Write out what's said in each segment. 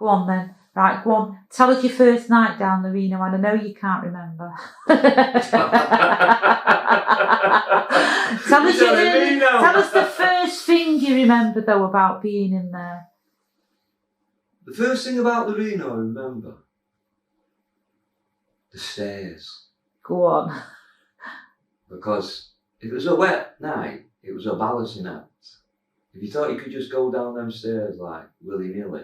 Go on then. Right, go on. Tell us your first night down the Reno, and I know you can't remember. Tell us the first thing you remember, though, about being in there. The first thing about the Reno I remember, the stairs. Go on. Because if it was a wet night, it was a balancing act. If you thought you could just go down them stairs like willy-nilly,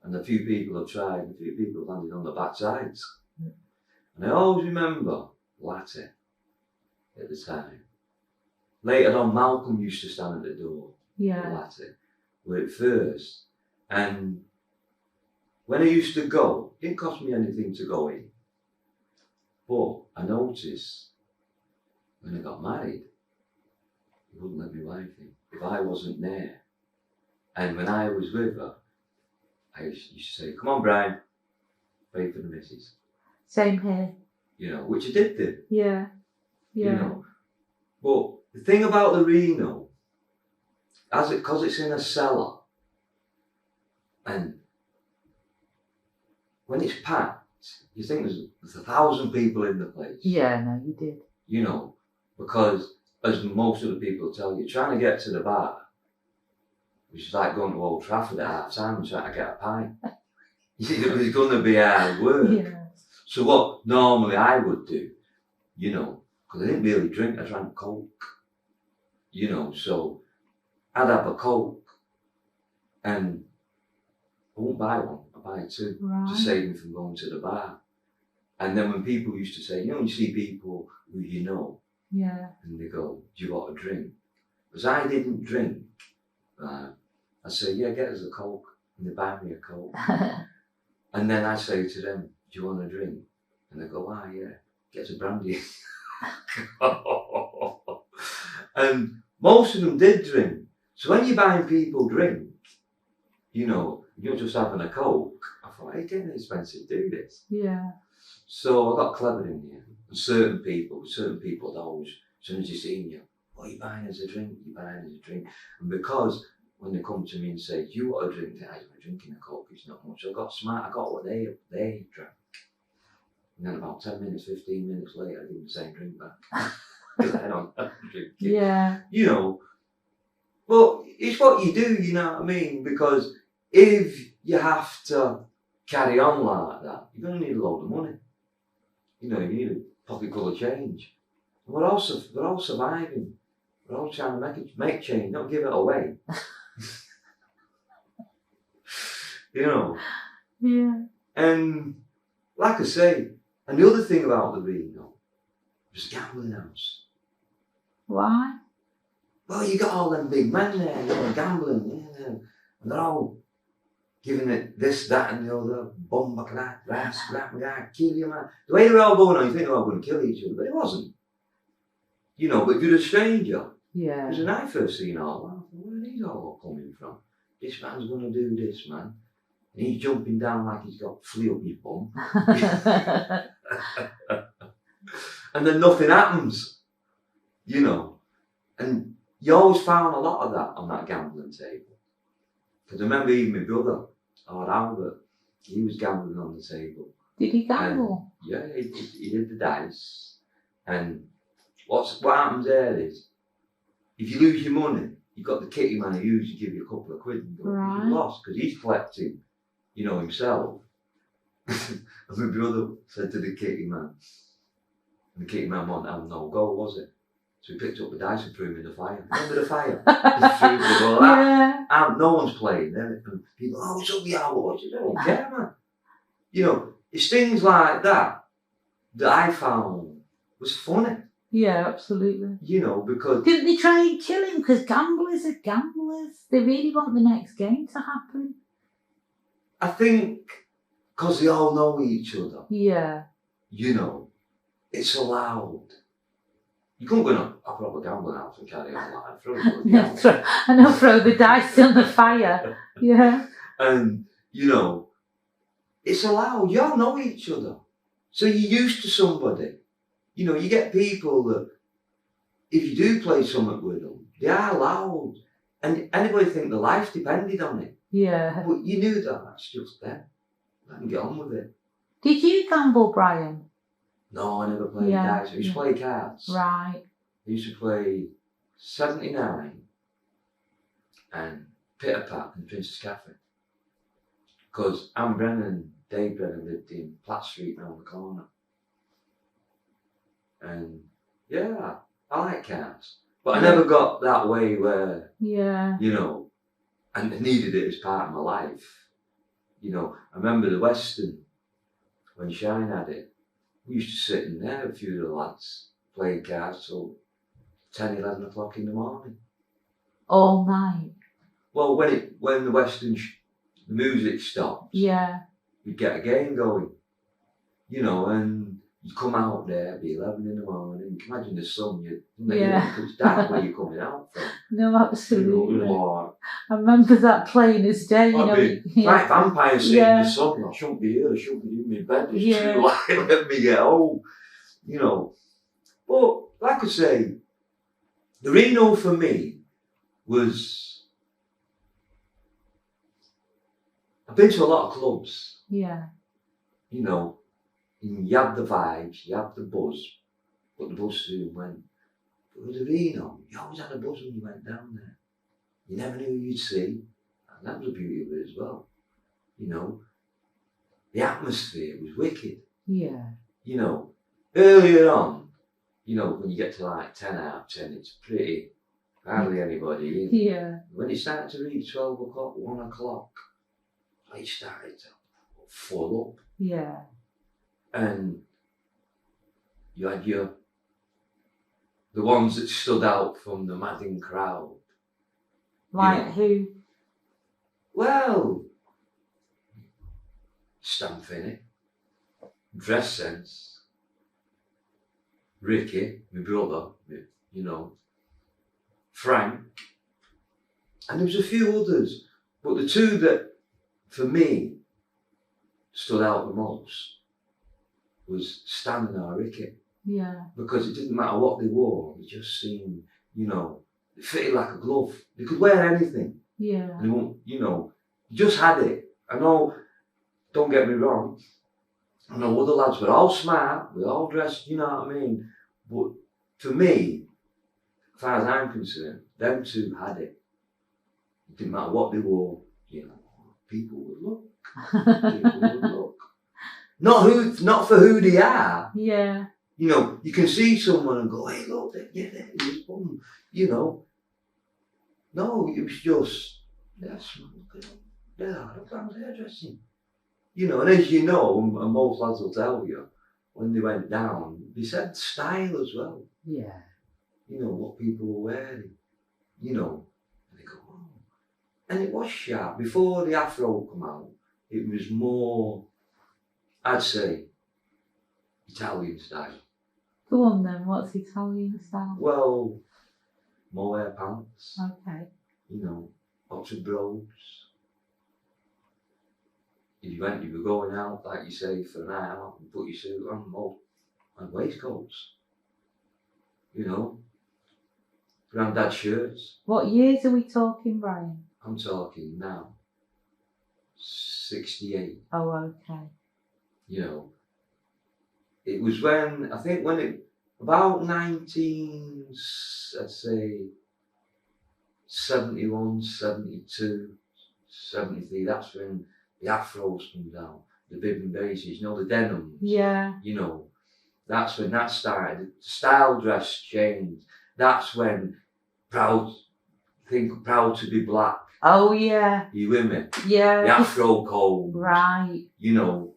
and a few people have tried, a few people have landed on the backsides. And I always remember Latte at the time. Later on, Malcolm used to stand at the door. Yeah. Latte, were at first. And when I used to go, it didn't cost me anything to go in. But I noticed when I got married, he wouldn't let me wife in if I wasn't there. And when I was with her, I used to say, "Come on, Brian, pray for the missus." Same here. You know, which I did do. Yeah. Yeah. You know. But the thing about the Reno, because it's in a cellar, and when it's packed, you think there's 1,000 people in the place. Yeah, no, you did. You know, because as most of the people tell you, trying to get to the bar, which is like going to Old Trafford at half time and trying to get a pint. It was going to be hard work. Yeah. So what normally I would do, you know, because I didn't really drink, I drank Coke. You know, so I'd have a Coke and I won't buy one, I buy two to save me from going to the bar. And then when people used to say, you know, you see people who you know, yeah, and they go, "Do you want a drink?" Because I didn't drink, I say, "Yeah, get us a Coke," and they buy me a Coke. And then I say to them, "Do you want a drink?" And they go, "Ah, yeah, get us a brandy." And most of them did drink. So when you're buying people drink, you know, you're just having a Coke. I thought, hey, getting expensive, do this. Yeah. So I got clever in the end. And certain people always, as soon as you see you, "What are you buying as a drink? You're buying as a drink." And because when they come to me and say, "Do you want a drink?" I was drinking a Coke, it's not much. So I got smart, I got what they drank. And then about 10 minutes, 15 minutes later, I give them the same drink back. Because I don't drink it. Yeah. You know, but it's what you do, you know what I mean? Because if you have to carry on like that, you're going to need a load of money. You know, you need a pocket full of change. And we're all surviving. We're all trying to make change, not give it away. You know? Yeah. And like I say, and the other thing about the Reno was a gambling house. Why? Well, you got all them big men there, you know, gambling, yeah, and they're all giving it this, that, and the other, bomba clap, kill you, man. The way they're all going on, you think they're all going to kill each other, but it wasn't. You know, but you're a stranger. Yeah. Because when I first seen all that, where are these all coming from? This man's going to do this, man. And he's jumping down like he's got flea up his bum. And then nothing happens, you know. And you always found a lot of that on that gambling table. Because I remember even my brother, Albert, he was gambling on the table. Did he gamble? And, yeah, he did the dice. And what happens there is, if you lose your money, you've got the kitty man who usually give you a couple of quid and go, right. You lost, because he's collecting, you know, himself. And my brother said to the kitty man, and the kitty man wanted to have no go, was it? So he picked up the dice and threw them in the fire. Remember the fire? Yeah. No one's playing. And people, "Oh, what's up, yeah, what you don't care, man." You know, it's things like that I found was funny. Yeah, absolutely. You know, because... Didn't they try and kill him? Because gamblers are gamblers. They really want the next game to happen. I think because they all know each other. Yeah. You know, it's allowed. You couldn't go in a proper gambling house and carry on like throw the dice on the fire. Yeah. And, you know, it's allowed. You all know each other. So you're used to somebody. You know, you get people that, if you do play something with them, they are allowed And anybody think their life depended on it. Yeah. But you knew that that's just them. Let them get on with it. Did you gamble, Brian? No, I never played dice. I used to play cards. Right. I used to play 79 and Pitter Pat and Princess Cafe. Because Anne Brennan and Dave Brennan lived in Platt Street round the corner. And yeah, I like cards. But I never got that way where, you know, I needed it as part of my life. You know, I remember the Western, when Shine had it, we used to sit in there, a few of the lads, playing cards till 10, 11 o'clock in the morning. All night? Well, when the Western, the music stopped, we'd get a game going. You know, and you come out there, it'd be 11 in the morning. You can imagine the sun, it's dark where you're coming out from. No, absolutely. You know, I remember that plain as day. You know, like vampires sitting in the sun. I shouldn't be here, I shouldn't be in my bed. It's too light, let me get home. You know. But, like I say, the Reno for me was, I've been to a lot of clubs. Yeah. You know, you have the vibes, you have the buzz, but the buzz soon went. But with the Reno, you always had a buzz when you went down there. You never knew who you'd see, and that was the beauty of it as well. You know, the atmosphere was wicked. Yeah. You know, earlier on, you know, when you get to like 10 out of 10, it's pretty, hardly anybody in. Yeah. When it started to reach 12 o'clock, 1 o'clock, it started to full up. Yeah. And you had the ones that stood out from the madding crowd. Like who? Well, Stan Finney, Dress Sense, Ricky, my brother, you know, Frank, and there was a few others, but the two that, for me, stood out the most was Stan and Ricketts. Yeah. Because it didn't matter what they wore, they just seemed, you know, they fitted like a glove. They could wear anything. Yeah. And they won't, you know, you just had it. I know, don't get me wrong, I know other lads were all smart, we all dressed, you know what I mean? But for me, as far as I'm concerned, them two had it. It didn't matter what they wore, you know, people would look. People would look. Not for who they are. Yeah. You know, you can see someone and go, hey, look, there he is, boom. You know. No, it was just, yes, look at them. Look at their dressing. You know, and as you know, and most lads will tell you, when they went down, they said style as well. Yeah. You know, what people were wearing. You know, and they go, oh. And it was sharp. Before the Afro come out, it was more, I'd say, Italian style. Go on then, what's Italian style? Well, mohair pants. Okay. You know, lots of brogues. If you were going out, like you say, for a night out, and put your suit on, and waistcoats. You know, granddad shirts. What years are we talking, Brian? I'm talking now, 68. Oh, okay. You know, it was when, about 71, 72, 73, that's when the afros come down, the bib and bases, you know, the denims. Yeah. You know, that's when that started. The style dress changed. That's when proud to be black. Oh, yeah. You with me? Yeah. The afro comb. Right. You know,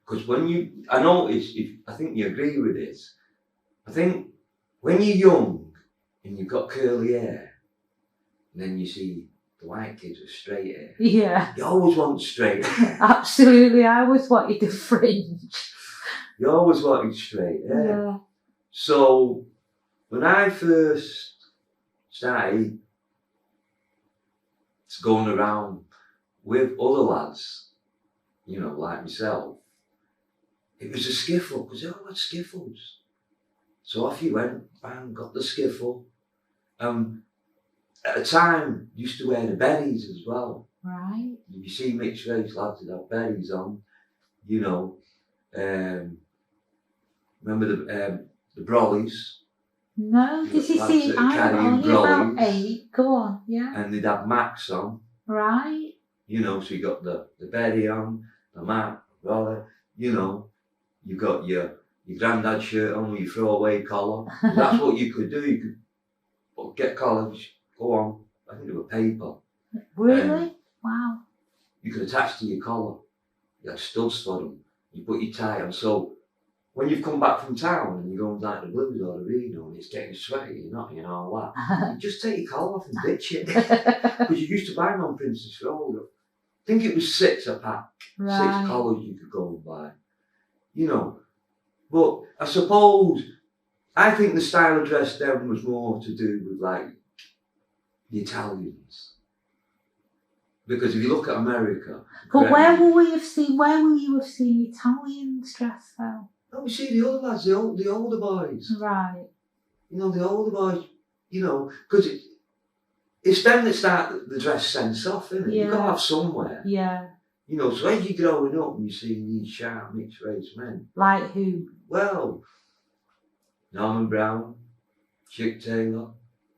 because I notice, I think you agree with this, I think when you're young and you've got curly hair, and then you see the white kids with straight hair. Yeah. You always want straight hair. Absolutely, I always wanted the fringe. You always wanted straight hair. Yeah. So, when I first started going around with other lads, you know, like myself, it was a skiffle, because they all had skiffles. So off you went, bang, got the skiffle. at the time, used to wear the berries as well. Right. If you see mixed race lads that have berries on, you know, remember the brollies? No, did you lads see? that are I'm carrying only about brollies. 8. Go on, yeah. And they'd have Macs on. Right. You know, so you got the berry on, the Mac, brolly, you know, you got your granddad's shirt on with your throwaway collar. That's what you could do. You could get collars, go on, I think they were paper. Really? Wow. You could attach to your collar. You had studs for them. You put your tie on. So when you've come back from town and you're going like the Blues or the Reno and it's getting sweaty, you're not, you know, all that, you just take your collar off and ditch it. Because you used to buy them on Princess Road. I think it was 6 a pack. Right. 6 collars you could go and buy. You know, but I suppose, I think the style of dress then was more to do with like the Italians. Because if you look at America. But where will you have seen Italians dress though? No, we see the other lads, the older boys. Right. You know, the older boys, you know, because it's them that start the dress sense off, isn't it? Yeah. You've got to have somewhere. Yeah. You know, so as you're growing up and you see these sharp mixed race men. Like who? Well, Norman Brown, Chick Taylor,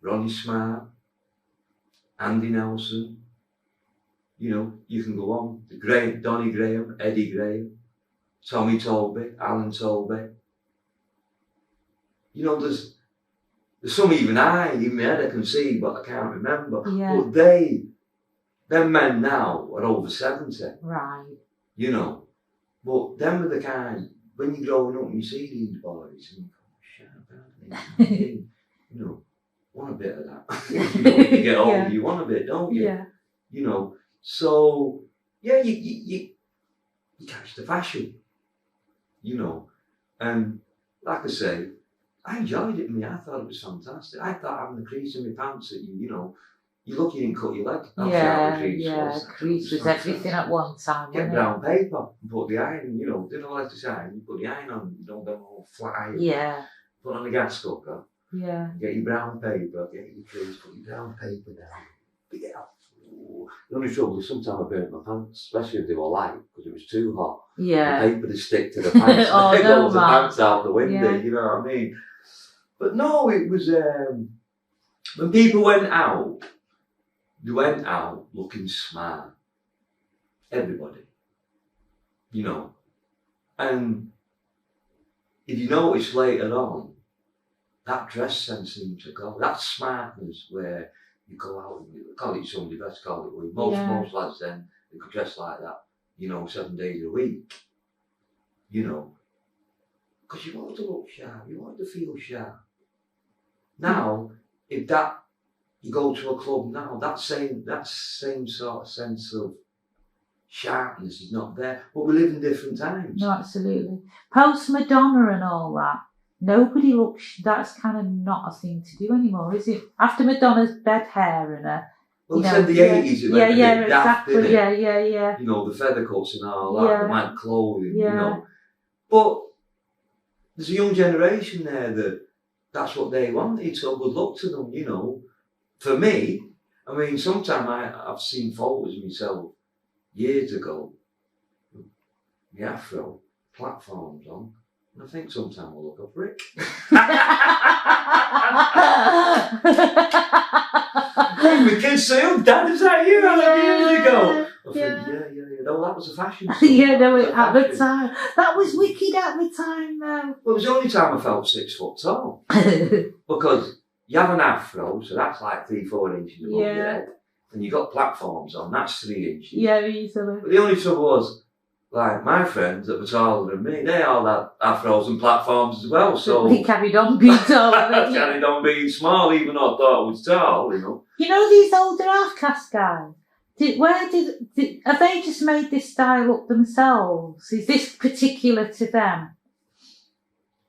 Ronnie Smart, Andy Nelson. You know, you can go on. Donny Graham, Eddie Graham, Tommy Tolby, Alan Tolby. You know, there's some even in my head I can see, but I can't remember. Yeah. But them men now are over 70. Right. You know, but them are the kind, when you're growing up and you see these boys, and you go, shut up, you know, want a bit of that. You know, when you get older, you want a bit, don't you? Yeah. You know, so, yeah, you catch the fashion, you know, and like I say, I enjoyed it, I thought it was fantastic. I thought having a crease in my pants that you know, you're lucky you didn't cut your leg. Crease was everything at one time. Get brown paper and put the iron, you know, didn't like to say, you put the iron on, you don't get all flat iron. Yeah. Put on the gas cooker. Yeah. Get your brown paper, get your crease, put your brown paper down. Yeah. The only trouble is sometimes I burnt my pants, especially if they were light, because it was too hot. Yeah. The paper would stick to the pants. Oh, There no, goes the man. pants out the window, you know what I mean? But no, it was, when people went out, they went out looking smart. Everybody. You know. And if you notice later on, that dress sense seemed to go. That smartness where you go out and you call it Sunday best, call it week. Most lads then, they could dress like that, you know, 7 days a week. You know. Because you wanted to look sharp, you wanted to feel sharp. Now, if that you go to a club now, that same sort of sense of sharpness is not there. But we live in different times. No, absolutely. Post Madonna and all that, nobody looks. That's kind of not a thing to do anymore, is it? After Madonna's bed hair and her. Well, it's in the 80s, it went a bit daft, exactly. didn't it? Yeah. You know, the feather cuts and all that, the mad clothing, you know. But there's a young generation there that's what they wanted, so good luck to them, you know. For me, I mean, sometimes I've seen photos of myself years ago, the afro, platforms on, and I think sometimes I look a brick. The kids say, "Oh, Dad, is that you? How many years ago?" I think, yeah. No, that was a fashion. At the time. That was wicked at the time, though. Well, it was the only time I felt 6 foot tall. Because you have an afro, so that's like 3-4 inches above your head. And you got platforms on, that's 3 inches. Yeah, easily. But the only trouble was, like, my friends that were taller than me, they all had afros and platforms as well, so... They carried on being tall. I carried on being small, even though I thought I was tall, you know. You know these older half-caste guys? Have they just made this style up themselves? Is this particular to them?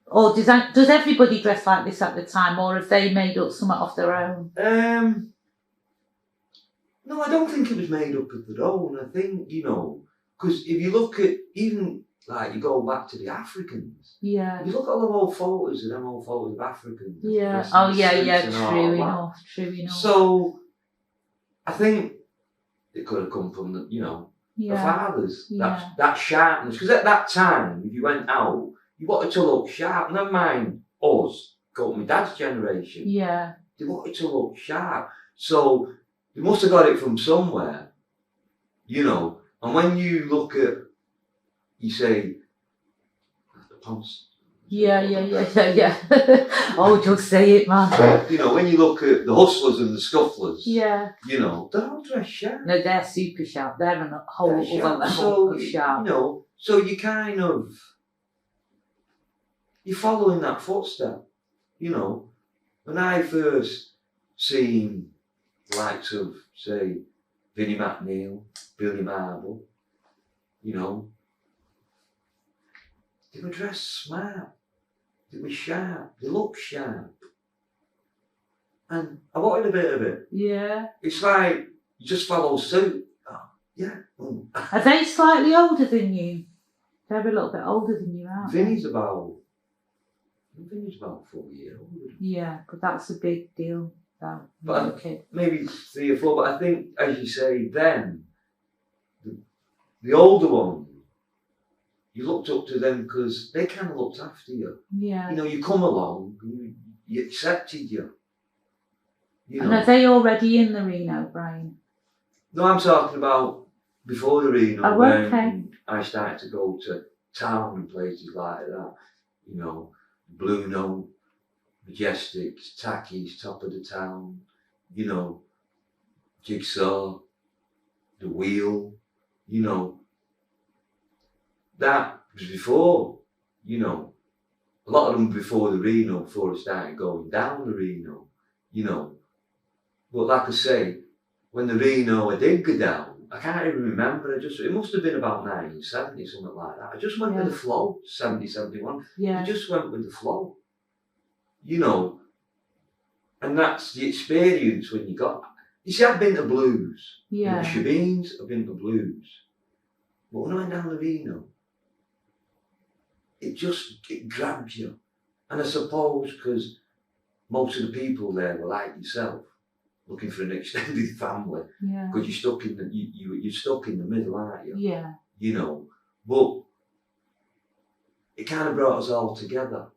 Or does everybody dress like this at the time, or have they made up something off their own? No, I don't think it was made up of their own. I think, you know, because if you look at, even, like, you go back to the Africans. Yeah. If you look at all the old photos of Africans. Yeah. True enough. So, I think it could have come from the Yeah. fathers. Yeah. That sharpness. Because at that time, if you went out, you wanted to look sharp. Never mind us, go to my dad's generation. Yeah. They wanted to look sharp. So they must have got it from somewhere, And when you look at, you say, the pants. Yeah. Oh, just say it, man. When you look at the hustlers and the scufflers, Yeah. they're all dressed sharp. No, they're super sharp. They're on a whole other level So, of sharp. So you kind of, you're following that footstep, When I first seen the likes of, say, Vinnie McNeil, Billy Marble, they were dressed smart. They were sharp. They looked sharp. And I wanted a bit of it. Yeah. It's like you just follow suit. Oh, yeah. Oh. Are they slightly older than you? They're a little bit older than you, aren't they? Vinny's about 4 years old. Yeah, but that's a big deal. But maybe 3 or 4. But I think, as you say, then the older ones, you looked up to them because they kind of looked after you. Yeah. You come along, you accepted you. And are they already in the Reno, Brian? No, I'm talking about before the Reno. Oh, okay. I started to go to town and places like that. Blue Note, Majestics, Tackies, top of the town. Jigsaw, the Wheel. That was before, a lot of them before the Reno, before I started going down the Reno, But like I say, when the Reno, I did go down, I can't even remember, it must have been about 1970, something like that. I just went with the flow, 70, 71. Yeah. I just went with the flow, And that's the experience when you got, you see, I've been to blues. Yeah. The Shebeens, I've been to blues. But when I went down the Reno, it grabs you. And I suppose because most of the people there were like yourself, looking for an extended family. Yeah. Because you're stuck in you're stuck in the middle, aren't you? Yeah. But it kind of brought us all together.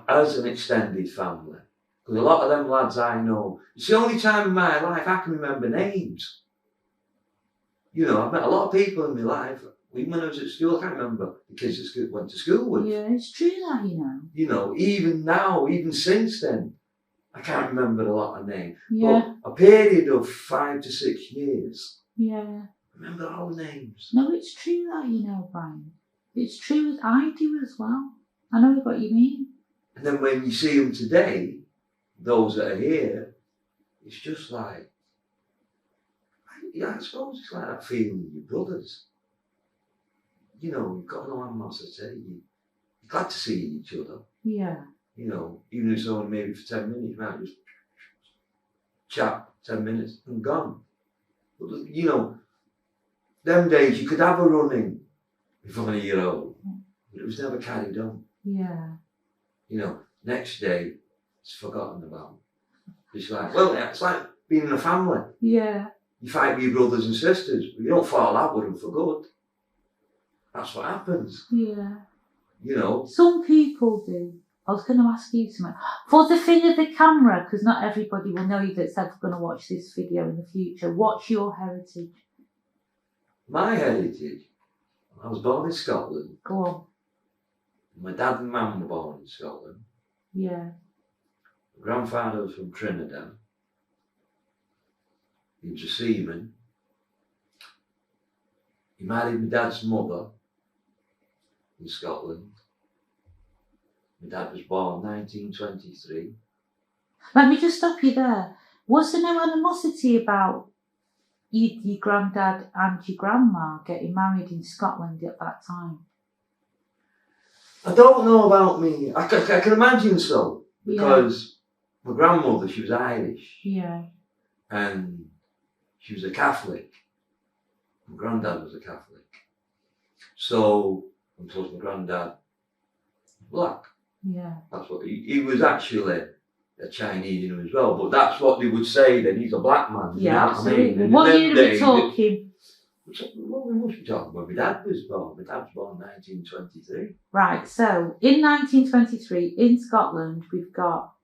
As an extended family. Because a lot of them lads I know, it's the only time in my life I can remember names. I've met a lot of people in my life. Even when I was at school, I can't remember the kids that went to school with. Yeah, it's true that, Even now, even since then, I can't remember a lot of names. Yeah. But a period of 5 to 6 years. Yeah. I remember all the names. No, it's true that, Brian. It's true, I do as well. I know what you mean. And then when you see them today, those that are here, it's just like, I suppose it's like that feeling with your brothers. You've got no animals to say. You're glad to see each other. Yeah. Even if it's only maybe for 10 minutes, you might just chat 10 minutes and gone. But, them days you could have a run-in with one of your own, but it was never carried on. Yeah. Next day, it's forgotten about. It's like being in a family. Yeah. You fight with your brothers and sisters, but you don't fall out with them for good. That's what happens. Yeah. You Some people do. I was going to ask you something. For the thing of the camera, because not everybody will know you that's ever going to watch this video in the future, what's your heritage? My heritage? I was born in Scotland. Go on. My dad and mum were born in Scotland. Yeah. My grandfather was from Trinidad. He was a seaman. He married my dad's mother in Scotland. My dad was born 1923. Let me just stop you there. Was there no animosity about your granddad and your grandma getting married in Scotland at that time? I don't know about me. I can imagine so. Because my grandmother, she was Irish. Yeah. And she was a Catholic. My granddad was a Catholic. So, and plus my granddad, black. Yeah. That's what he was actually a Chinese in him as well. But that's what they would say. Then he's a black man. Yeah, you know absolutely. what I mean? And What in year them are we talking? Well, we must be talking about my dad was born. My dad was born in 1923. Right, so in 1923 in Scotland, we've got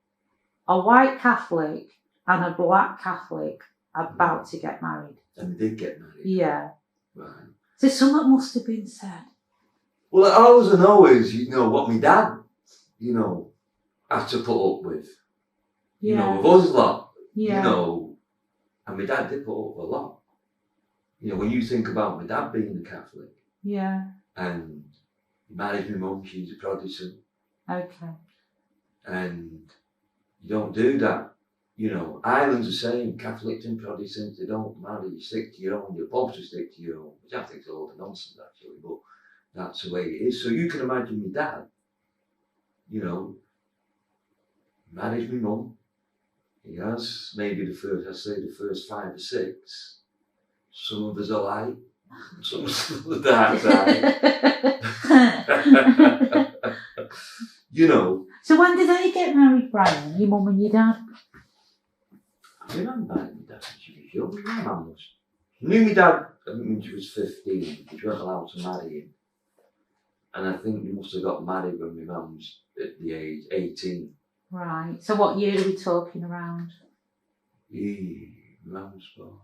a white Catholic and a black Catholic about to get married. And they did get married. Yeah. Right. So something must have been said. Well, all I know is, what my dad, had to put up with. Yeah. With us lot. Yeah. And my dad did put up with a lot. When you think about my dad being a Catholic. Yeah. And he married my mum, she's a Protestant. Okay. And you don't do that. Ireland's the same, Catholics and Protestants, they don't marry, you stick to your own, you're supposed to stick to your own, which I think is a lot of nonsense actually, but that's the way it is. So you can imagine my dad, married my mum, he has maybe the first 5 or 6. Some of us are light, some of us are the dark side. So when did they get married, Brian? Your mum and your dad? I remember my dad when she was young. My mum was. She knew my dad when she was 15. She weren't allowed to marry him. And I think we must have got married when my mum was at the age 18. Right. So what year are we talking around? My mum was born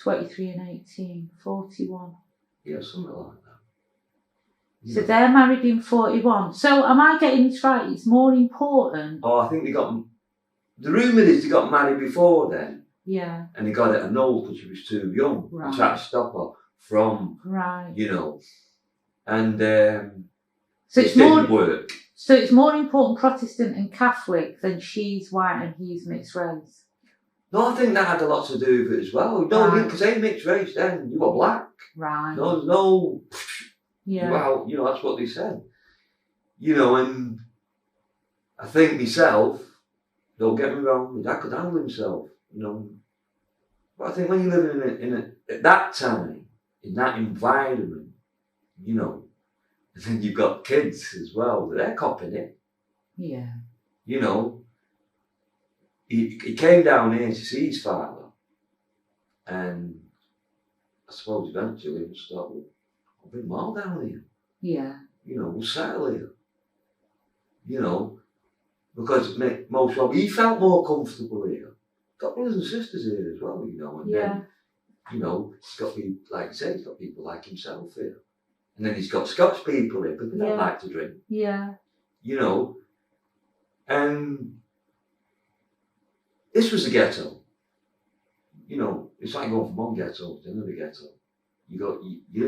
23 and 18, 41. Yeah, something like that. So they're married in 41. So am I getting this right? It's more important. Oh, I think the rumour is they got married before then. Yeah. And they got it annulled because she was too young. Right. They tried to stop her from, and so it didn't work. So it's more important Protestant and Catholic than she's white and he's mixed race. No, I think that had a lot to do with it as well. No, because they mixed race then, you were black. Right. No. Yeah. Well, that's what they said. And I think myself, don't get me wrong, my dad could handle himself, But I think when you live at that time, in that environment, and then you've got kids as well, they're copying it. Yeah. He came down here to see his father, and I suppose eventually he thought, well, I'll bring them all down here. Yeah. We'll settle here. Because most of he felt more comfortable here. Got brothers and sisters here as well, and then, he's got people, like you say, he's got people like himself here. And then he's got Scots people here, because they don't like to drink. Yeah. And this was the ghetto. It's like going from one ghetto to another ghetto.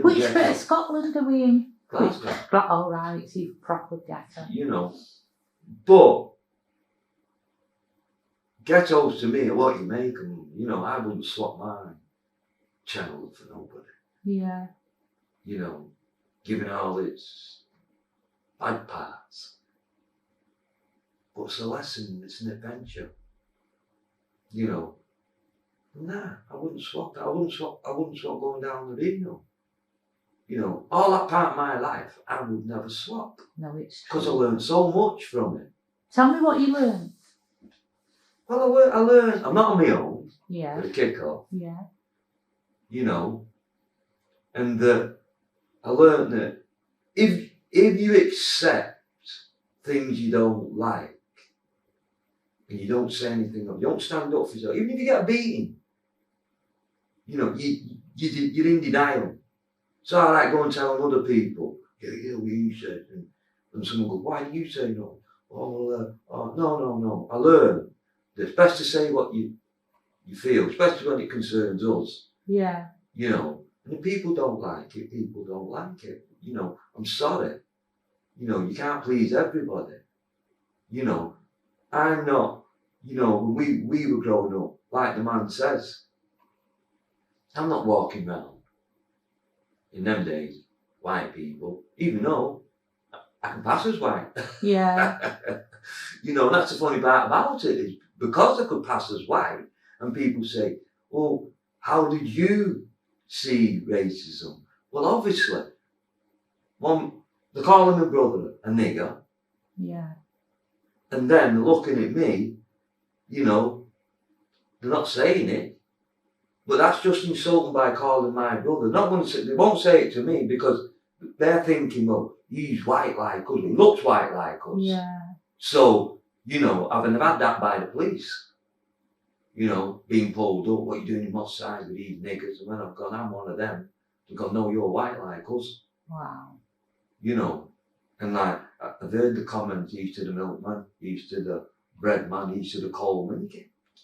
Which bit of Scotland are we in? Glasgow. Oh, right, it's even proper ghetto. But ghettos to me are what you make them. I wouldn't swap my childhood for nobody. Yeah. Given all its bad parts. But it's a lesson, it's an adventure. Nah, I wouldn't swap that. I wouldn't swap going down the Reno. All that part of my life, I would never swap. No, it's true. Because I learned so much from it. Tell me what you learned. Well, I learned, I'm not on my own. Yeah. For the kick-off. Yeah. And that I learned that if you accept things you don't like, and you don't say anything, you don't stand up for yourself, even if you get a beating, you're in denial. So I like going and telling other people, yeah, what you said, and someone goes, why do you say no? No. I learned that it's best to say what you feel, especially when it concerns us. Yeah. And if people don't like it, people don't like it. I'm sorry. You can't please everybody. I'm not, when we were growing up, like the man says, I'm not walking around in them days, white people, even though I can pass as white. Yeah. And that's the funny part about it, is because I could pass as white, and people say, well, how did you see racism? Well, obviously, they call my brother a nigger, Yeah. And then they're looking at me, you know, they're not saying it, but that's just insulting by calling my brother. Not going to say, they won't say it to me because they're thinking, well, he's white like us, he looks white like us. Yeah. So, you know, I've never had that by the police. You know, being pulled up, what you doing in Moss Side with these niggers? And when I've gone, I'm one of them. They've gone, no, you're white like us. Wow. You know, and like, I've heard the comments, he's to the milkman, he's to the bread man, he's to the coalman.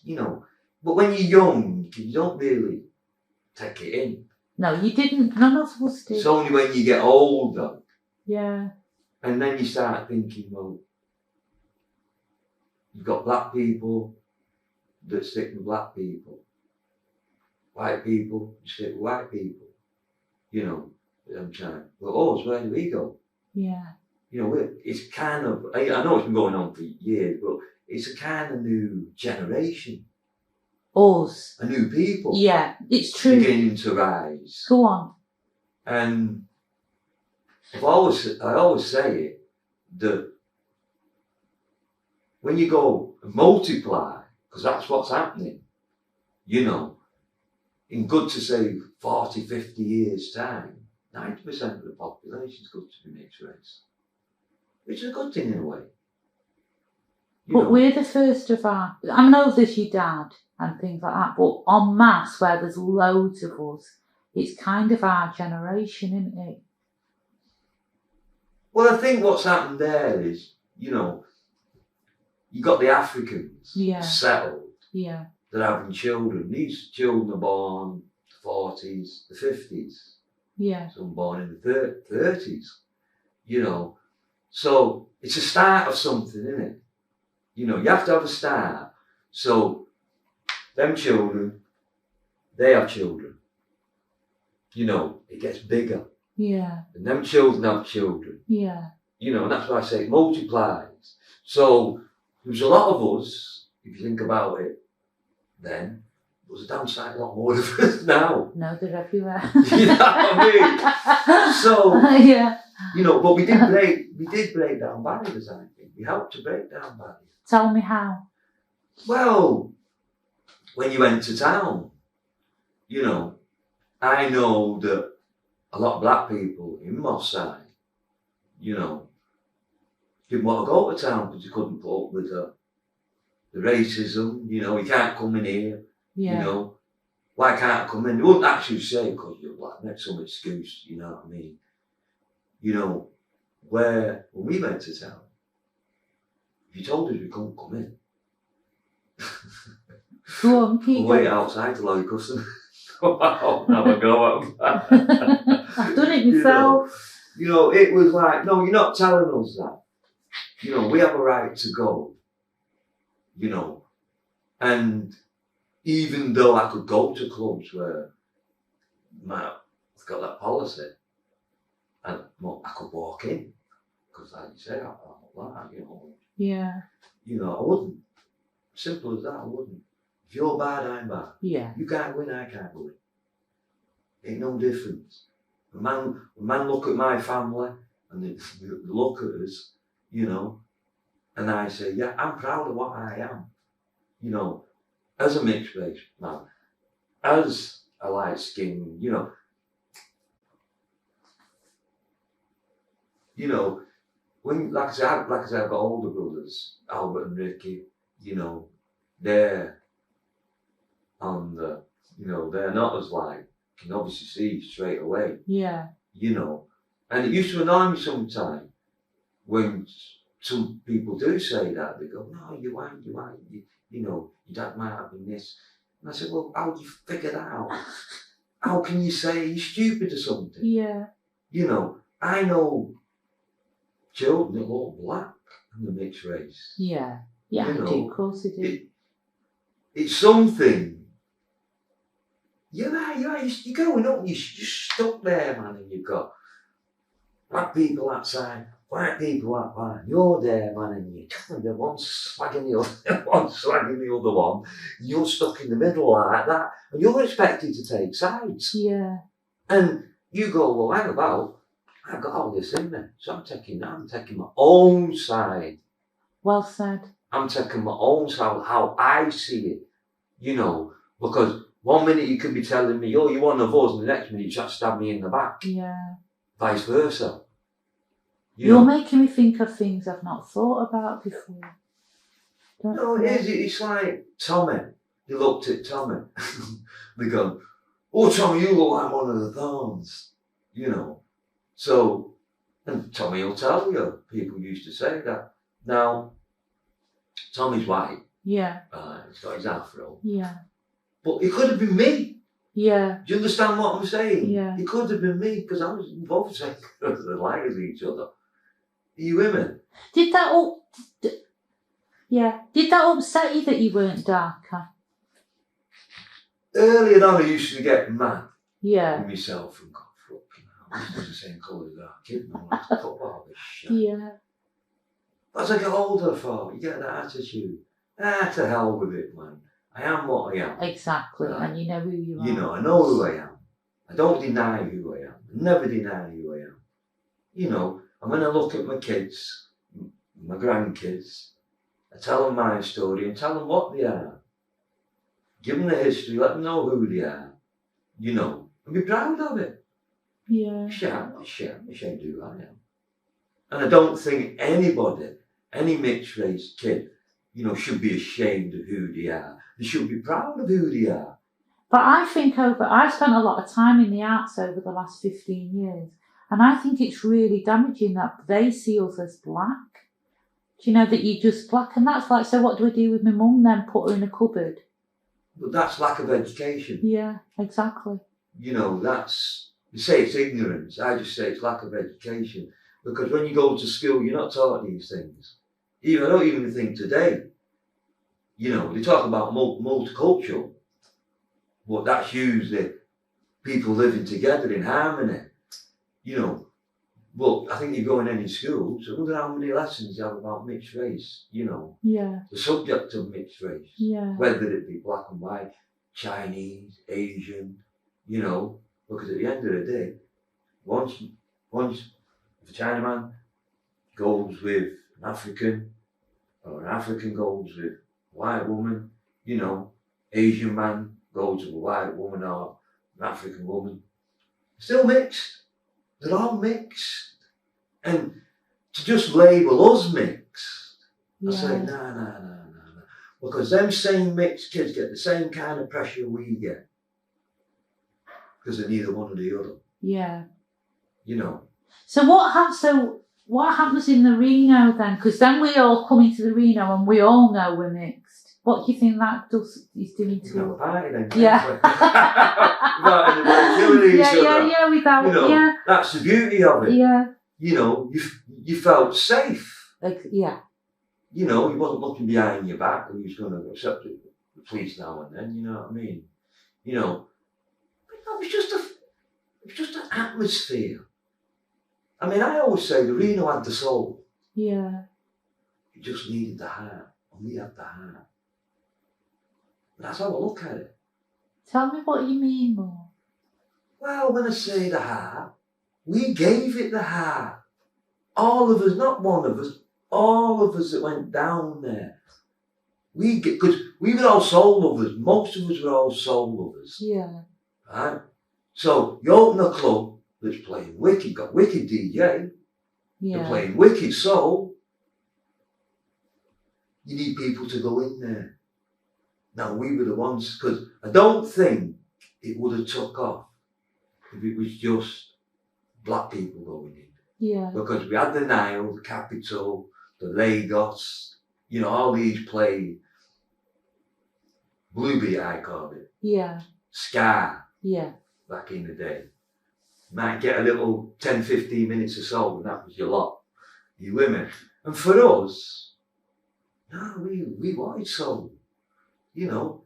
You know, but when you're young, you don't really take it in. No, you didn't. None of us did. It's only when you get older. Yeah. And then you start thinking, well, you've got black people that stick with black people. White people stick with white people. You know, I'm trying. Well, where do we go? Yeah. You know, it's kind of, I know it's been going on for years, but it's a kind of new generation. Us. A new people. Yeah, it's true. Beginning to rise. Go on. And I always say it, that when you go multiply, because that's what's happening, you know, in good to say 40, 50 years time, 90% of the population is good to be mixed race. Which is a good thing in a way. But we're the first of our, I know there's your dad and things like that, but en masse, where there's loads of us, it's kind of our generation, isn't it? Well, I think what's happened there is, you know, you got the Africans settled. Yeah. That are having children. These children are born the 40s, the 50s. Yeah. Some born in the 30s. You know, so it's a start of something, isn't it? You know, you have to have a start. So them children, they have children. You know, it gets bigger. Yeah. And them children have children. Yeah. You know, and that's why I say it multiplies. So there's a lot of us, if you think about it, then there's a damn sight a lot more of us now. No, they're everywhere. You know what I mean? So yeah. You know, but we did break down barriers, I think. We helped to break down barriers. Tell me how. Well, when you went to town, you know, I know that a lot of black people in Moss Side, you know, didn't want to go to town because they couldn't put up with the racism, you know, you can't come in here, you know, why can't I come in? They wouldn't actually say because you're black, make some excuse, you know what I mean? You know, when we went to town, if you told us we couldn't come in, go on, Peter. We'll wait outside till our customer go out and have a go at I've done it myself. You know, it was like, no, you're not telling us that. You know, we have a right to go. You know, and even though I could go to clubs where I've got that policy, and I could walk in, because like you say, I'm like, you know. Yeah. You know, I wouldn't. Simple as that, I wouldn't. If you're bad, I'm bad. Yeah. You can't win, I can't win. Ain't no difference. A man look at my family, and they look at us, you know, and I say, yeah, I'm proud of what I am. You know, as a mixed race man, as a light skin, you know, when, like I said, I've got older brothers, Albert and Ricky, you know, they're on the, you know, they're not as light, can obviously see straight away. Yeah. You know, and it used to annoy me sometimes when some people do say that, they go, no, you ain't, you know, your dad might have been this. And I said, well, how do you figure that out? How can you say you're stupid or something? Yeah. You know, I know children that look black in the mixed race. Yeah. Yeah, you know, of course they do. It's something. You're going up and you're stuck there, man, and you've got black people outside, white people outside, you're there, man, and you're telling them one's slagging the other, one's slagging the other one, and you're stuck in the middle like that, and you're expected to take sides. Yeah. And you go, well, hang about, I've got all this in me, so I'm taking my own side. Well said. I'm taking my own side, how I see it, you know, because one minute you could be telling me, oh, you're one of us, and the next minute you try to stab me in the back. Yeah. Vice versa. You're making me think of things I've not thought about before. No, it is. It's like Tommy. They looked at Tommy. They go, oh, Tommy, you look like one of the Thornes, you know. So, and Tommy will tell you, people used to say that. Now, Tommy's white. Yeah. He's got his afro. Yeah. But it could have been me. Yeah. Do you understand what I'm saying? Yeah. It could have been me, because I was both saying as like as each other. Are you women? Did that upset you that you weren't darker? Earlier on, I used to get mad Yeah. with myself and go, fucking hell, this is the same colour as that kid. No, let's cut all this shit. Yeah. As I get older, you get that attitude. To hell with it, man. I am what I am. Exactly, and you know who you are. You know, I know who I am. I don't deny who I am. I never deny who I am. You know, and when I look at my kids, my grandkids, I tell them my story and tell them what they are. Give them the history, let them know who they are. You know, and be proud of it. Yeah. I shan't do I am. And I don't think anybody, any mixed race kid, you know, should be ashamed of who they are. They should be proud of who they are. But I think I've spent a lot of time in the arts over the last 15 years, and I think it's really damaging that they see us as black. Do you know that you're just black? And that's like, so what do I do with my mum then? Put her in a cupboard? But that's lack of education. Yeah, exactly. You know, you say it's ignorance. I just say it's lack of education. Because when you go to school, you're not taught these things. I don't even think today, you know, they talk about multicultural, but that's usually people living together in harmony. You know, but I think you go in any school, so I wonder how many lessons you have about mixed race, you know. Yeah. The subject of mixed race. Yeah. Whether it be black and white, Chinese, Asian, you know, because at the end of the day, once the Chinaman goes with an African, or an African goes with a white woman, you know, Asian man goes with a white woman or an African woman, still mixed. They're all mixed. And to just label us mixed, I say, nah. Because them same mixed kids get the same kind of pressure we get. Because they're neither one or the other. Yeah. You know. So what happens in the Reno then? Because then we all come into the Reno and we all know we're mixed. What do you think that is doing to have a party then, yeah. Without anybody killing each other. Yeah, without, you know, yeah. That's the beauty of it. Yeah. You know, you felt safe. Yeah. You know, you wasn't looking behind your back and you was going to accept the police now and then, you know what I mean? You know, it was just an atmosphere. I mean, I always say the Reno had the soul. Yeah. It just needed the heart, and we had the heart. That's how I look at it. Tell me what you mean more. Well, when I say the heart, we gave it the heart. All of us, not one of us, all of us that went down there. Because we were all soul lovers. Most of us were all soul lovers. Yeah. Right? So you open a club that's playing wicked, got wicked DJ. Yeah. They're playing wicked soul. You need people to go in there. Now we were the ones, because I don't think it would have took off if it was just black people going in. Yeah. Because we had the Nile, the Capitol, the Lagos, you know, all these played Bluebeat, I called it. Yeah. Ska. Yeah. Back in the day. Might get a little 10, 15 minutes of soul, and that was your lot. You women. And for us, no, we wanted soul. You know,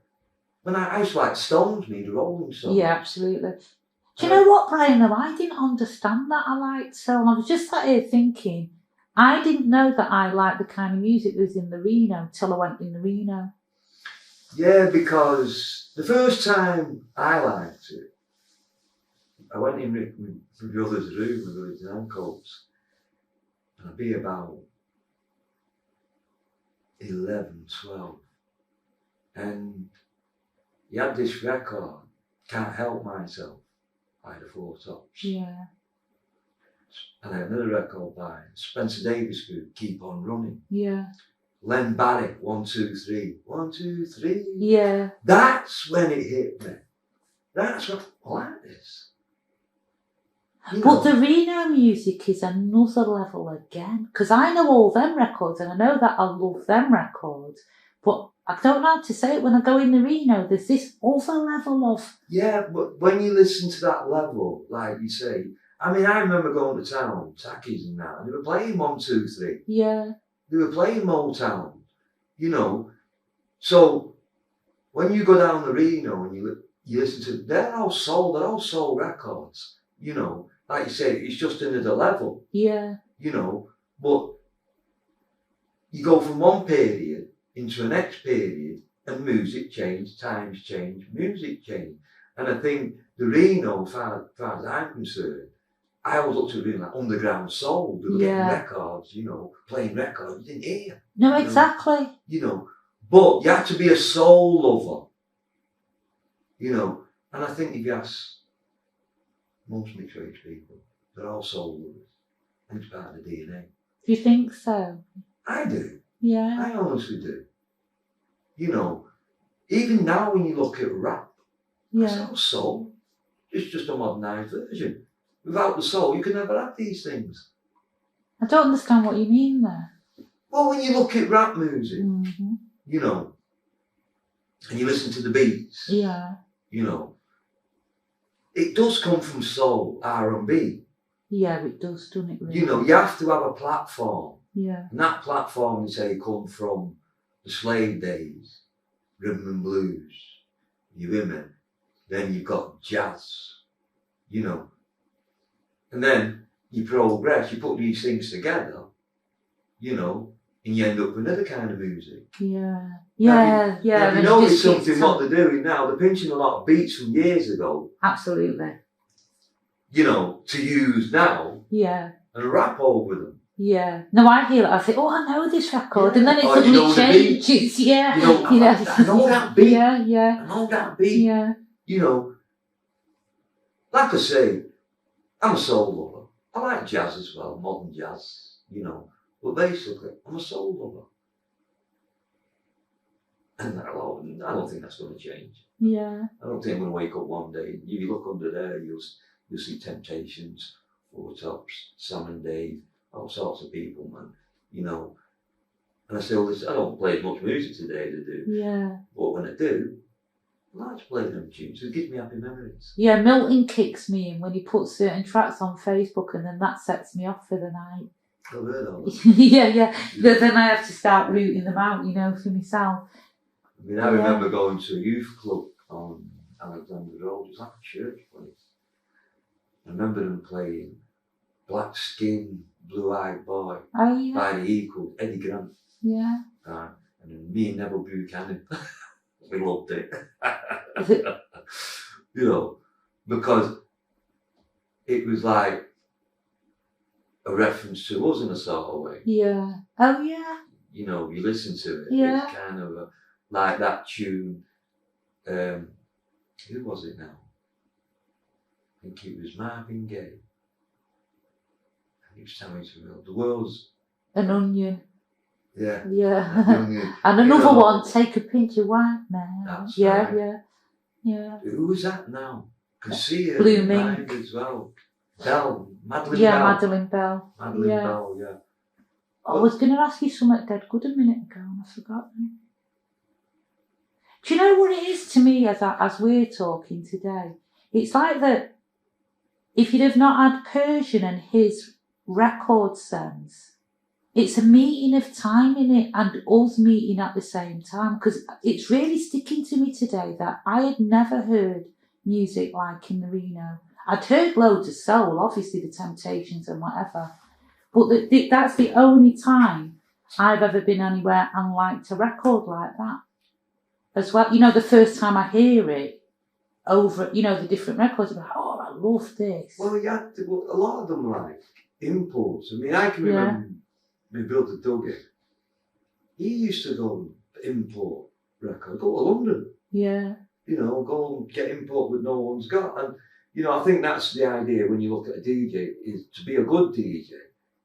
when I used to like Stones, me, the Rolling Stones. Yeah, absolutely. Do you know what, Brian, though? I didn't understand that I liked soul. And I was just sat here thinking, I didn't know that I liked the kind of music that was in the Reno till I went in the Reno. Yeah, because the first time I liked it, I went in with my brother's room with his handcuffs, and I'd be about 11, 12, and he had this record, Can't Help Myself, by the Four Tops. Yeah. And I had another record by Spencer Davis Group, Keep On Running. Yeah. Len Barry, 1, 2, 3, 1, 2, 3. Yeah. That's when it hit me. That's what I like this. But the Reno music is another level again. Because I know all them records and I know that I love them records. But I don't know how to say it when I go in the Reno. There's this other level of... Yeah, but when you listen to that level, like you say, I mean, I remember going to town, Tackies and that, and they were playing 1, 2, 3. Yeah. They were playing Motown, you know. So when you go down the Reno and you listen to, they're all soul records, you know. Like you say, it's just another level. Yeah. You know, but you go from one period into the next period and music change, times change, music change. And I think the Reno, as far as I'm concerned, I always looked at it like underground soul. They were getting records, you know, playing records you didn't hear. No, exactly. You know, but you had to be a soul lover. You know, and I think if you ask most mixed-race people, they're all soul lovers. And it's part of the DNA. Do you think so? I do. Yeah. I honestly do. You know, even now when you look at rap, it's all soul. It's just a modernised version. Without the soul, you can never have these things. I don't understand what you mean there. Well, when you look at rap music, you know, and you listen to the beats, you know, it does come from soul, R&B. Yeah, it does, doesn't it? Really? You know, you have to have a platform. Yeah. And that platform, they say, come from the slave days, rhythm and blues, you women. Then you've got jazz, you know. And then you progress, you put these things together, you know, and you end up with another kind of music. Yeah. Yeah, Now, you know it's something what they're doing now. They're pinching a lot of beats from years ago. Absolutely. You know, to use now. Yeah. And rap over them. Yeah. No, I hear it. I think, oh, I know this record. And then it suddenly you know changes. Yeah. You know, I know that beat. Yeah, yeah. I know that beat. Yeah. You know, like I say, I'm a soul lover. I like jazz as well, modern jazz, you know. But basically, I'm a soul lover. And I don't think that's going to change. Yeah. I don't think I'm going to wake up one day. If you look under there, you'll see Temptations, Four Tops, Sam and Dave, all sorts of people, man. You know. And I still listen. I don't play as much music today as I do. Yeah. But when I do, I like to play them tunes. It gives me happy memories. Yeah, Milton kicks me in when he puts certain tracks on Facebook, and then that sets me off for the night. I've heard of them. yeah. Then I have to start rooting them out, you know, for myself. I mean, I remember going to a youth club on Alexander Road. It was like a church place. I remember them playing Black Skin, Blue Eyed Boy by the Equals, Eddie Grant. Yeah. And then me and Neville Buchanan. We loved it. You know, because it was like a reference to us in a sort of way. Yeah. Oh, yeah. You know, you listen to it. Yeah. It's kind of like that tune. Who was it now? I think it was Marvin Gaye. And he was telling me the world's An Onion. Yeah. Yeah. Onion. And another one, Take a Pinch of White Man. That's yeah, right. yeah. Yeah. Who was that now? I can see her Blue in Mink. mind as well. Madeline Yeah, Bell. Madeline Bell. Madeline yeah. Bell, yeah. I was going to ask you something dead good a minute ago and I forgot. Do you know what it is to me as we're talking today? It's like that if you'd have not had Persian and his record sense, it's a meeting of time in it and us meeting at the same time, because it's really sticking to me today that I had never heard music like in the Reno. I'd heard loads of soul, obviously the Temptations and whatever, but that's the only time I've ever been anywhere and liked a record like that as well. You know, the first time I hear it over, you know, the different records, I'm like, oh, I love this. Well, you had to, a lot of them like imports. I mean, I can remember my brother Dougie. He used to go and import records, go to London. Yeah. You know, go and get import that no one's got. And, you know, I think that's the idea when you look at a DJ, is to be a good DJ,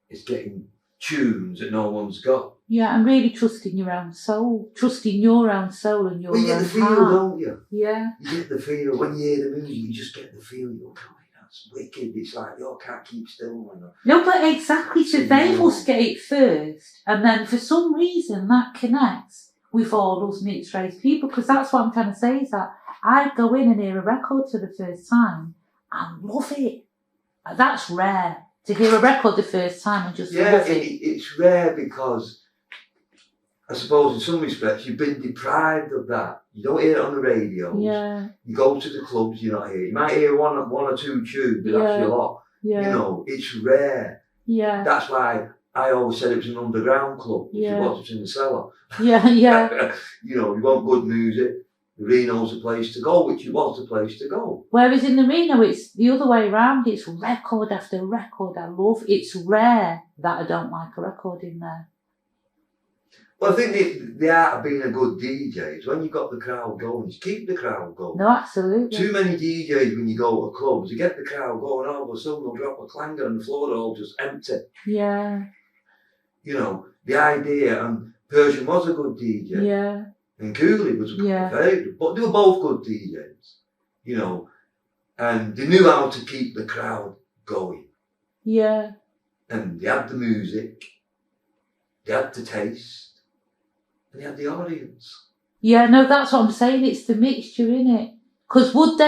is getting tunes that no one's got. Yeah, and really trusting your own soul. Trusting your own soul and your own Well, you get the feel, heart. don't you? Yeah. You get the feel. When you hear the music, you just get the feel. You're like, that's wicked. It's like, you can't keep still. No, but exactly. So they must get it first. And then for some reason that connects with all us mixed race people. Because that's what I'm trying to say, is that I go in and hear a record for the first time and love it. That's rare. To hear a record the first time and just love it. It's rare because I suppose in some respects you've been deprived of that. You don't hear it on the radio. Yeah. You go to the clubs, you're not here. You might hear one or two tunes, but that's a lot. Yeah. You know, it's rare. Yeah. That's why I always said it was an underground club. Yeah. It was in the cellar. Yeah, yeah. You know, you want good music. The Reno's the place to go, which it was the place to go. Whereas in the Reno, it's the other way around. It's record after record I love. It's rare that I don't like a record in there. Well, I think the art of being a good DJ is when you've got the crowd going, is keep the crowd going. No, absolutely. Too many DJs when you go to clubs, you get the crowd going, all of a sudden they'll drop a clanger and the floor all just empty. Yeah. You know, the idea, and Persian was a good DJ. Yeah. And Cooley was very good, but they were both good DJs, you know, and they knew how to keep the crowd going. Yeah. And they had the music, they had the taste, and they had the audience. Yeah, no, that's what I'm saying. It's the mixture, innit? Because would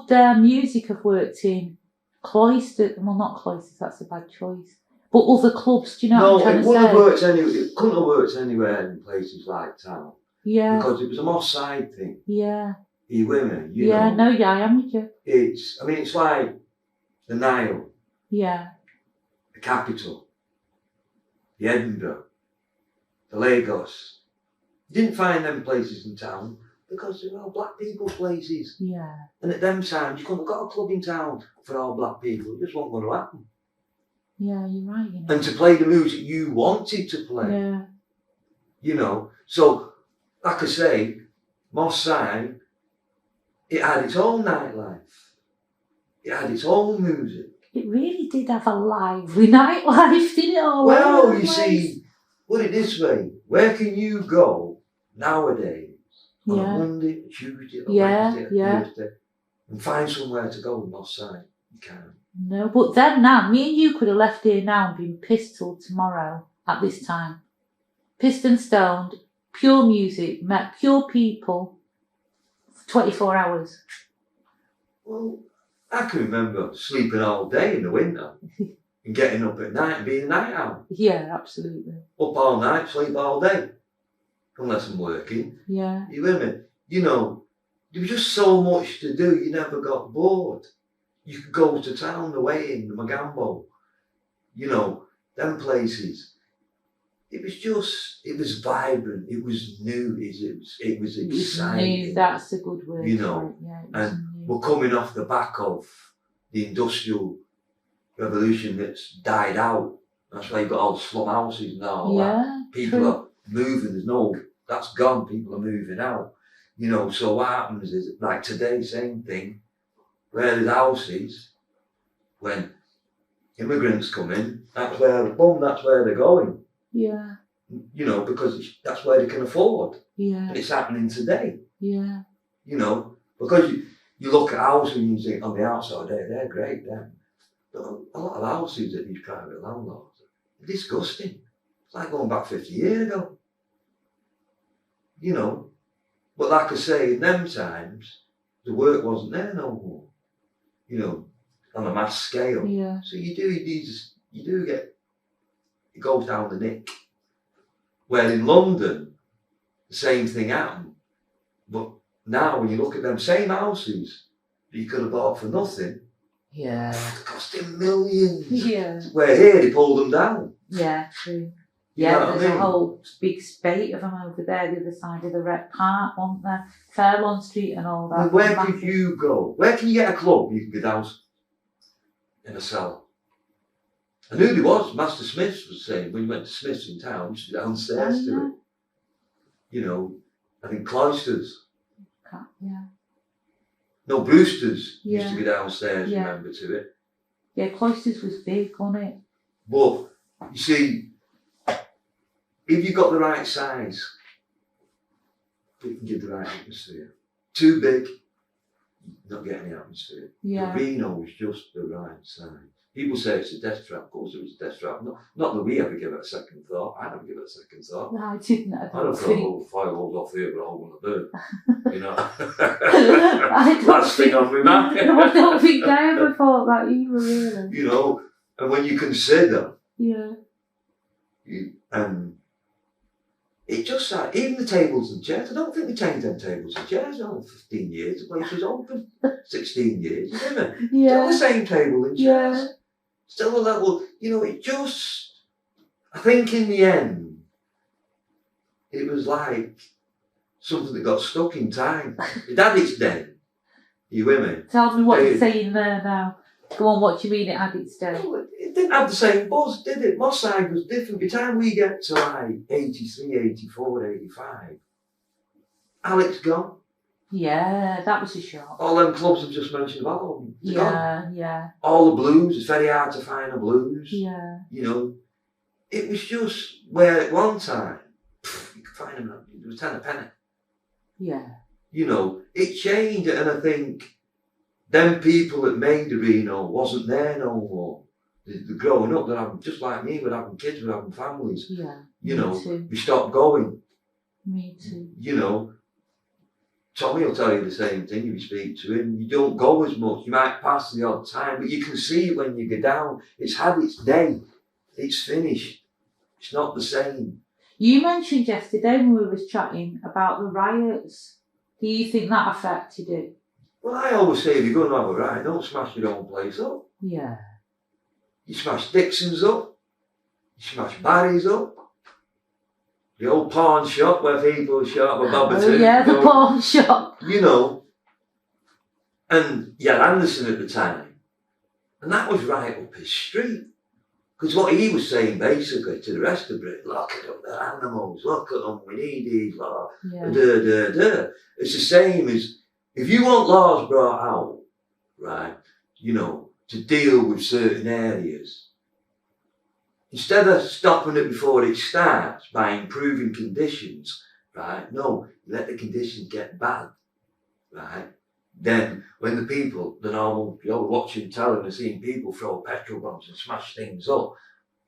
their music have worked in cloisters? Well, not cloisters, that's a bad choice. But other clubs, do you know what I'm trying to say? No, it wouldn't have worked anywhere. It couldn't have worked anywhere in places like town. Yeah. Because it was a Moss Side thing. Yeah. Are you with me? You know, no, yeah, I am with you. It's like the Nile. Yeah. The capital. The Edinburgh. The Lagos. You didn't find them places in town because they were all black people's places. Yeah. And at them times, you couldn't have got a club in town for all black people. It just wasn't going to happen. Yeah, you're right. You know. And to play the music you wanted to play. Yeah. You know, so like I say, Moss Side, it had its own nightlife. It had its own music. It really did have a lively nightlife, didn't it? All well, you see, put it this way, where can you go nowadays on a Monday, Tuesday, or Wednesday, or Thursday, and find somewhere to go in Moss Side? You can't. No, but then now, me and you could have left here now and been pissed till tomorrow at this time. Pissed and stoned. Pure music, met pure people, 24 hours. Well, I can remember sleeping all day in the winter and getting up at night and being a night owl. Yeah, absolutely. Up all night, sleep all day. Unless I'm working. Yeah. You with me? You know, there was just so much to do, you never got bored. You could go to town, the Weighing, the Magambo, you know, them places. It was vibrant, it was new, it was exciting. New, that's a good word. You know, and we're coming off the back of the Industrial Revolution that's died out. That's why you've got all slum houses and all that. People are moving, that's gone, people are moving out. You know, so what happens is, like today, same thing, where there's houses, when immigrants come in, that's where they're going. Yeah. You know, because that's where they can afford. Yeah. And it's happening today. Yeah. You know, because you look at houses and you think on the outside, they're great then. But a lot of houses that these private landlords are disgusting. It's like going back 50 years ago. You know. But like I say, in them times, the work wasn't there no more. You know, on a mass scale. Yeah. So you do get, it goes down the nick. Where in London, the same thing happened. But now when you look at them same houses that you could have bought for nothing, yeah, they're costing millions. Yeah. Where here they pulled them down. Yeah, true. You yeah, know there's a whole big spate of them over there, the other side of the Rec Park, wasn't there? Fairlawn Street and all that. Well, where could you go? Where can you get a club? You can go down in a cellar. I knew there was. Master Smith's was saying when you went to Smith's in town, just downstairs to it. You know, I think Cloisters. Yeah. No, Brewster's used Yeah. to go downstairs, remember, to it. Yeah, Cloisters was big, wasn't it? But, you see, if you've got the right size, it can give the right atmosphere. Too big, not get any atmosphere. Yeah. The Reno was just the right size. People say it's a death trap. Of course it was a death trap. Not that we ever give it a second thought. I never give it a second thought. No, I didn't. I I'd don't have thrown think. all the fireballs off here, but I want to burn. You know? I don't Last thing think, on my mind. no, I don't think I ever thought that either, really. You know, and when you consider, Yeah. and it just like, even the tables and chairs, I don't think they changed them tables and chairs now. 15 years, the place was open. 16 years, isn't it? Yeah. Still the same table and chairs. Yeah. Still a level, you know, it just, I think in the end, it was like something that got stuck in time. It had its day. You with me? Tell me what you're saying there now. Go on, what do you mean it had its day? Well, it didn't have the same buzz, did it? Moss Side was different. By the time we get to like 83, 84, 85, Alex gone. Yeah, that was a shock. All them clubs I've just mentioned about them, they're gone. Yeah. All the blues, it's very hard to find the blues. Yeah. You know, it was just where at one time, you could find them, it was 10 a penny. Yeah. You know, it changed, and I think them people that made the Reno wasn't there no more. They're growing up, they're having, just like me, we're having kids, we're having families. Yeah. You Me know, too. we stopped going. Me too. You know, Tommy will tell you the same thing if you speak to him. You don't go as much. You might pass the odd time, but you can see it when you go down. It's had its day. It's finished. It's not the same. You mentioned yesterday when we was chatting about the riots. Do you think that affected it? Well, I always say if you're going to have a riot, don't smash your own place up. Yeah. You smash Dixon's up. You smash Barry's up. The old pawn shop where people shop with Bobby Oh yeah, the pawn shop. You know. And you had Anderson at the time. And that was right up his street. Because what he was saying basically to the rest of Britain, look at them, they're animals, look at them, we need these laws. Yeah. It's the same as, if you want laws brought out, right, you know, to deal with certain areas, instead of stopping it before it starts by improving conditions, right, no, let the conditions get bad, right. Then, when the people, the normal, you're watching telly and seeing people throw petrol bombs and smash things up,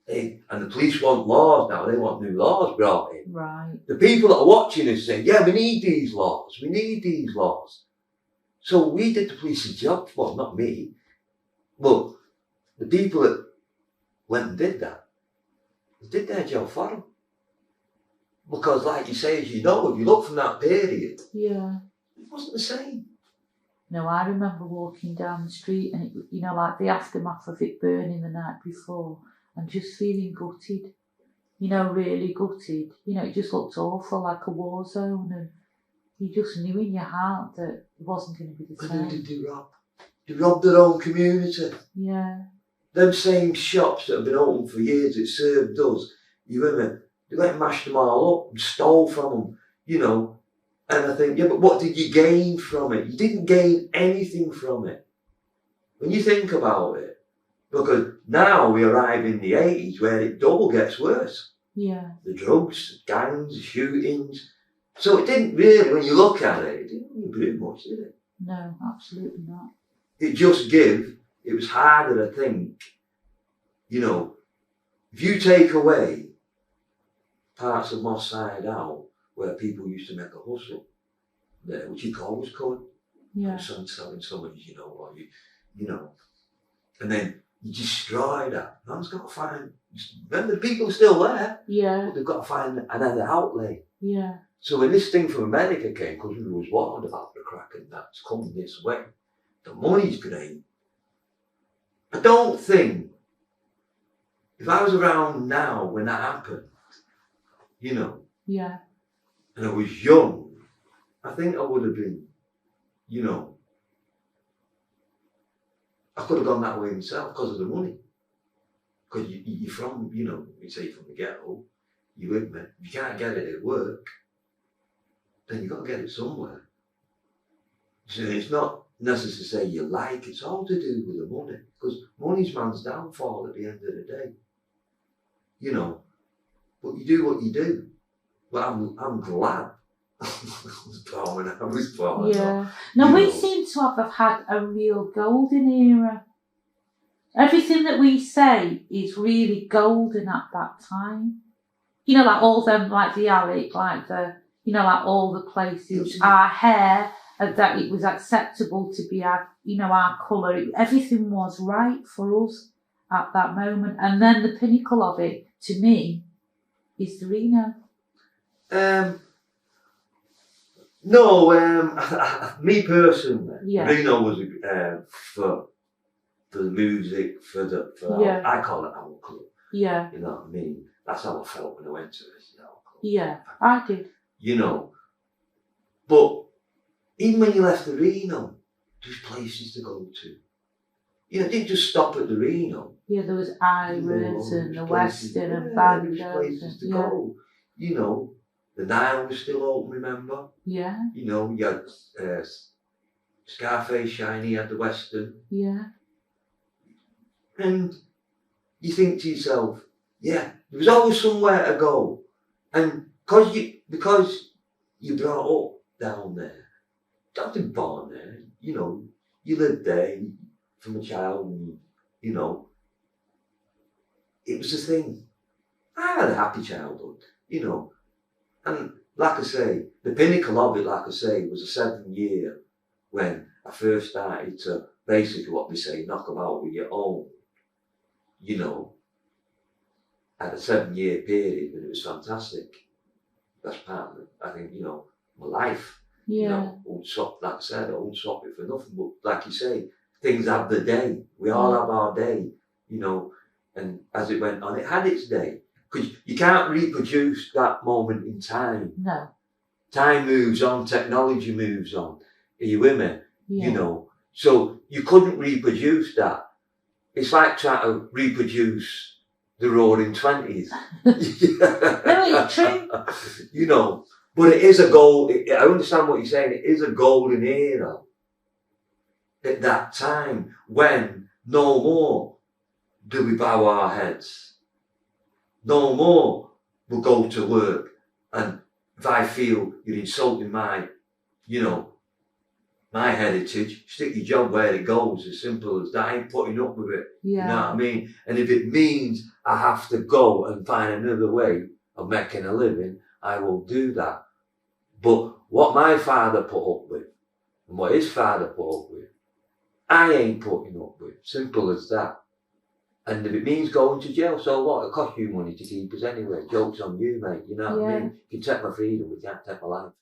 and the police want laws now, they want new laws brought in. Right. The people that are watching us saying, yeah, we need these laws, we need these laws. So we did the police's job, well, not me, but the people that went and did that, they did their job for them. Because like you say, as you know, if you look from that period, Yeah. it wasn't the same. No, I remember walking down the street and, it, you know, like the aftermath of it burning the night before and just feeling gutted, you know, really gutted. You know, it just looked awful, like a war zone, and you just knew in your heart that it wasn't going to be the But who same. did they rob? They robbed their own community. Yeah. Them same shops that have been open for years that served us, you remember, they went and mashed them all up and stole from them, you know. And I think, yeah, but what did you gain from it? You didn't gain anything from it. When you think about it, because now we arrive in the 80s where it double gets worse. Yeah. The drugs, the gangs, the shootings. So it didn't really, when you look at it, it didn't improve much, did it? No, absolutely not. It just it was harder, I think. You know, if you take away parts of Moss Side out where people used to make a hustle, there, which you always could. Yeah. Some selling somebody, you know, or you know, and then you destroy that. Man's got to find. Remember, the people are still there. Yeah. But they've got to find another outlay. Yeah. So when this thing from America came, because we was warned about the crack and that's coming this way, the money's great. I don't think, if I was around now when that happened, you know, Yeah. and I was young, I think I would have been, you know, I could have gone that way myself because of the money. Because you're from, you know, you say you're from the ghetto, you with me. If you can't get it at work, then you've got to get it somewhere. So it's not necessary to say you like, it's all to do with the money. Because money's man's downfall at the end of the day. You know, but you do what you do. But I'm glad I was born when I was born. Yeah. No, we seem to have had a real golden era. Everything that we say is really golden at that time. You know, like all them, like the Alec, like the, you know, like all the places, our hair, that it was acceptable to be our, you know, our colour. Everything was right for us at that moment. And then the pinnacle of it, to me, is the Reno. No, me personally, Yeah. Reno was for the music, I call it our club. Yeah. You know what I mean? That's how I felt when I went to this our club. Yeah, I did. You know, but even when you left the Reno, there's places to go to. You know, it didn't just stop at the Reno. Yeah, there was Iris and the Western and Bangor. Bangor. There's places to go. You know, the Nile was still open, remember? Yeah. You know, you had Scarface Shiny at the Western. Yeah. And you think to yourself, yeah, there was always somewhere to go. And because you brought up down there, I've been born there, you know, you lived there from a child, and, you know, it was a thing. I had a happy childhood, you know, and like I say, the pinnacle of it, like I say, was a 7-year when I first started to basically what we say, knock about with your own, you know, at a 7-year period, and it was fantastic. That's part of it. I think, you know, my life. Yeah. You know, I won't swap, like I said, I won't swap it for nothing. But like you say, things have the day. We all have our day, you know. And as it went on, it had its day. Because you can't reproduce that moment in time. No. Time moves on, technology moves on. Are you with me? Yeah. You know, so you couldn't reproduce that. It's like trying to reproduce the Roaring 20s. No, it's true. You know, but it is a goal. I understand what you're saying. It is a golden era at that time when no more do we bow our heads. No more we'll go to work, and if I feel you're insulting my, you know, my heritage, stick your job where it goes, as simple as that. I ain't putting up with it. Yeah. You know what I mean? And if it means I have to go and find another way of making a living, I will do that. But what my father put up with, and what his father put up with, I ain't putting up with. Simple as that. And if it means going to jail, so what? It costs you money to keep us anyway. Joke's on you, mate. You know what I mean? You can take my freedom, we can't take my life.